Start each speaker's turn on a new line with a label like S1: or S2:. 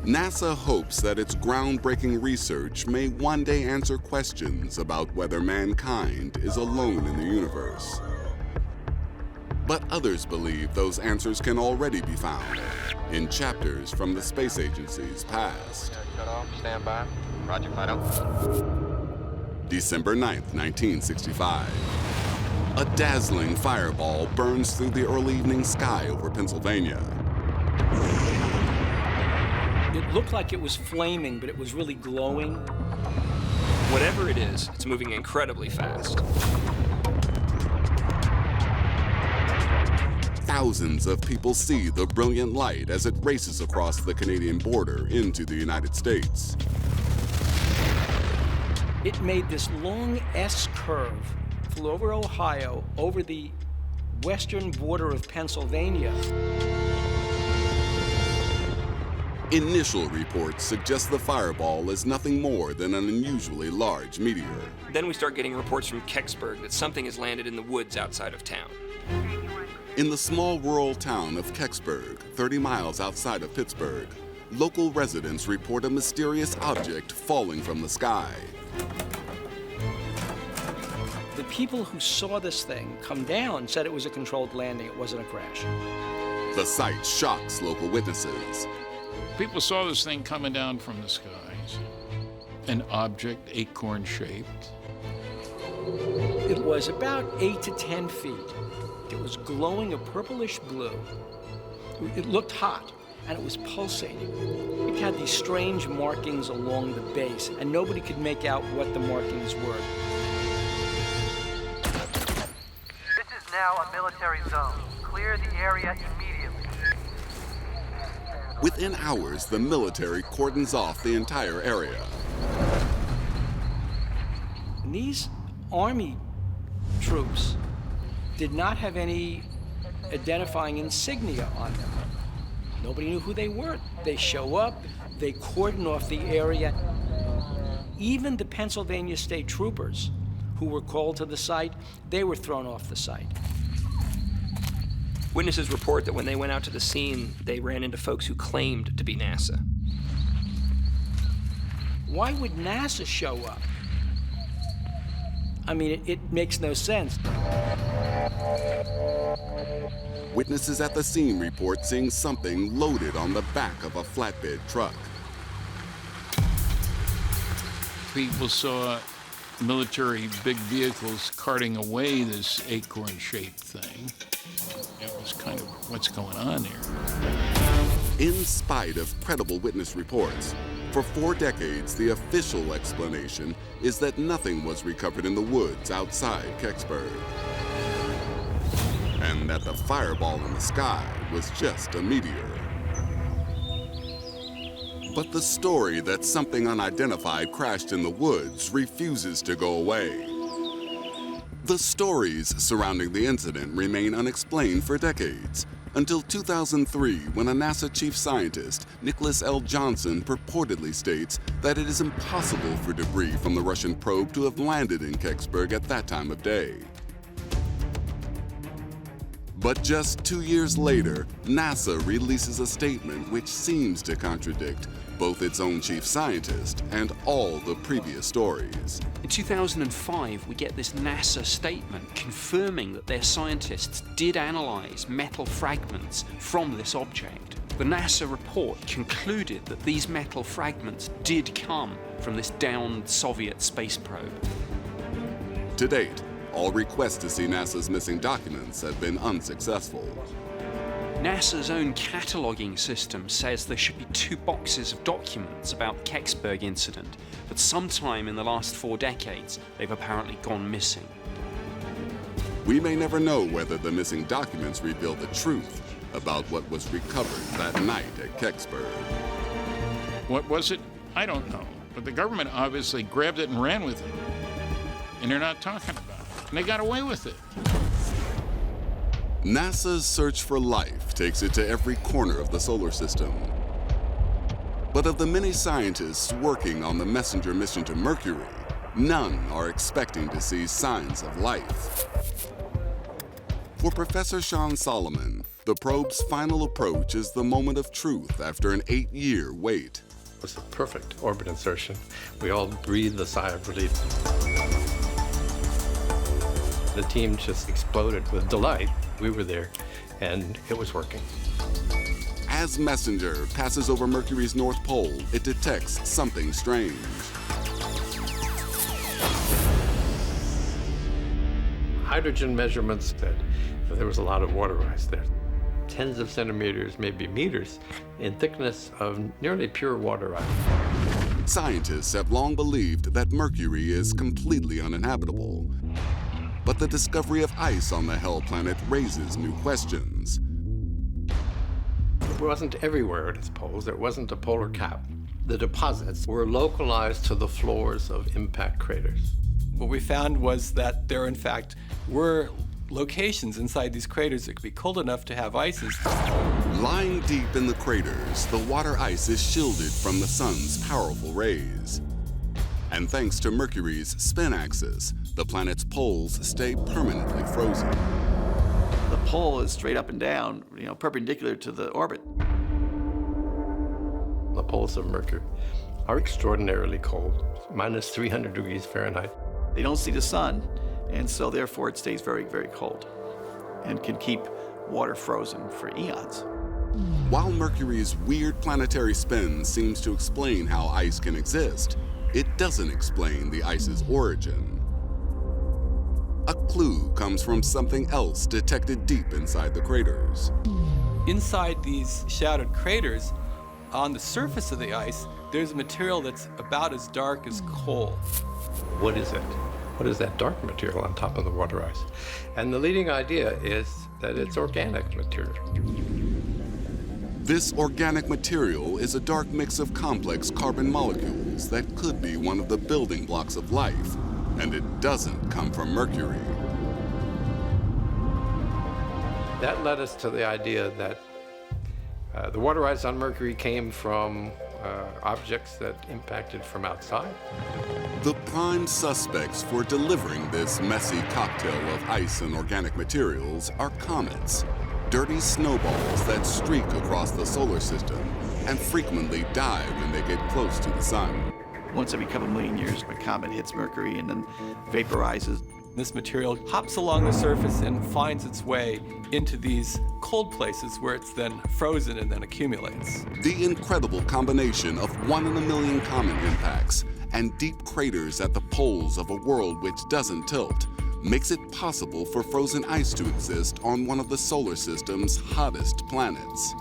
S1: NASA hopes that its groundbreaking research may one day answer questions about whether mankind is alone in the universe. But others believe those answers can already be found in chapters from the space agency's past.
S2: Cut off, stand by. Roger, Fido.
S1: December 9th, 1965. A dazzling fireball burns through the early evening sky over Pennsylvania.
S3: It looked like it was flaming, but it was really glowing.
S4: Whatever it is, it's moving incredibly fast.
S1: Thousands of people see the brilliant light as it races across the Canadian border into the United States.
S3: It made this long S curve, flew over Ohio, over the western border of Pennsylvania.
S1: Initial reports suggest the fireball is nothing more than an unusually large meteor.
S4: Then we start getting reports from Kecksburg that something has landed in the woods outside of town.
S1: In the small rural town of Kecksburg, 30 miles outside of Pittsburgh, local residents report a mysterious object falling from the sky.
S3: The people who saw this thing come down said it was a controlled landing, it wasn't a crash.
S1: The sight shocks local witnesses.
S5: People saw this thing coming down from the skies, an object acorn-shaped.
S3: It was about 8 to 10 feet. It was glowing a purplish blue. It looked hot, and it was pulsating. It had these strange markings along the base, and nobody could make out what the markings were.
S6: This is now a military zone. Clear the area immediately.
S1: Within hours, the military cordons off the entire area.
S3: And these Army troops did not have any identifying insignia on them. Nobody knew who they were. They show up, they cordon off the area. Even the Pennsylvania state troopers who were called to the site, they were thrown off the site.
S4: Witnesses report that when they went out to the scene, they ran into folks who claimed to be NASA.
S3: Why would NASA show up? I mean, it makes no sense.
S1: Witnesses at the scene report seeing something loaded on the back of a flatbed truck.
S5: People saw military big vehicles carting away this acorn-shaped thing. It was kind of, what's going on here?
S1: In spite of credible witness reports, for 4 decades, the official explanation is that nothing was recovered in the woods outside Kecksburg, and that the fireball in the sky was just a meteor. But the story that something unidentified crashed in the woods refuses to go away. The stories surrounding the incident remain unexplained for decades, until 2003, when a NASA chief scientist, Nicholas L. Johnson, purportedly states that it is impossible for debris from the Russian probe to have landed in Kecksburg at that time of day. But just 2 years later, NASA releases a statement which seems to contradict both its own chief scientist and all the previous stories.
S7: In 2005, we get this NASA statement confirming that their scientists did analyze metal fragments from this object. The NASA report concluded that these metal fragments did come from this downed Soviet space probe.
S1: To date, all requests to see NASA's missing documents have been unsuccessful.
S7: NASA's own cataloging system says there should be 2 boxes of documents about the Kecksburg incident, but sometime in the last 4 decades, they've apparently gone missing.
S1: We may never know whether the missing documents reveal the truth about what was recovered that night at Kecksburg.
S5: What was it? I don't know. But the government obviously grabbed it and ran with it. And they're not talking about it. And they got away with it.
S1: NASA's search for life takes it to every corner of the solar system. But of the many scientists working on the Messenger mission to Mercury, none are expecting to see signs of life. For Professor Sean Solomon, the probe's final approach is the moment of truth after an 8-year wait.
S8: It was a perfect orbit insertion. We all breathed a sigh of relief. The team just exploded with delight. We were there, and it was working.
S1: As Messenger passes over Mercury's North Pole, it detects something strange.
S8: Hydrogen measurements said there was a lot of water ice there. Tens of centimeters, maybe meters, in thickness of nearly pure water ice.
S1: Scientists have long believed that Mercury is completely uninhabitable. But the discovery of ice on the hell planet raises new questions.
S8: It wasn't everywhere at its poles. There wasn't a polar cap. The deposits were localized to the floors of impact craters.
S9: What we found was that there, in fact, were locations inside these craters that could be cold enough to have ices.
S1: Lying deep in the craters, the water ice is shielded from the sun's powerful rays. And thanks to Mercury's spin axis, the planet's poles stay permanently frozen.
S10: The pole is straight up and down, perpendicular to the orbit.
S8: The poles of Mercury are extraordinarily cold, minus 300 degrees Fahrenheit.
S10: They don't see the sun, and so therefore it stays very, very cold and can keep water frozen for eons.
S1: While Mercury's weird planetary spin seems to explain how ice can exist, it doesn't explain the ice's origin. A clue comes from something else detected deep inside the craters.
S9: Inside these shadowed craters, on the surface of the ice, there's material that's about as dark as coal.
S8: What is it? What is that dark material on top of the water ice? And the leading idea is that it's organic material.
S1: This organic material is a dark mix of complex carbon molecules that could be one of the building blocks of life, and it doesn't come from Mercury.
S8: That led us to the idea that the water ice on Mercury came from objects that impacted from outside.
S1: The prime suspects for delivering this messy cocktail of ice and organic materials are comets, dirty snowballs that streak across the solar system and frequently die when they get close to the sun.
S10: Once every couple million years, a comet hits Mercury and then vaporizes.
S9: This material hops along the surface and finds its way into these cold places where it's then frozen and then accumulates.
S1: The incredible combination of 1 in a million comet impacts and deep craters at the poles of a world which doesn't tilt makes it possible for frozen ice to exist on one of the solar system's hottest planets.